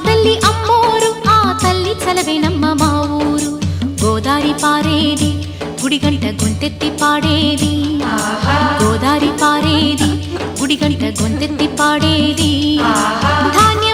తల్లి అమ్మోరు ఆ తల్లి చలవే నమ్మ మా ఊరు గోదారి పారేది గుడిగంట గొంతెత్తి పాడేది గోదారి పారేది గుడిగంట గొంతెత్తి పాడేది ధాన్యం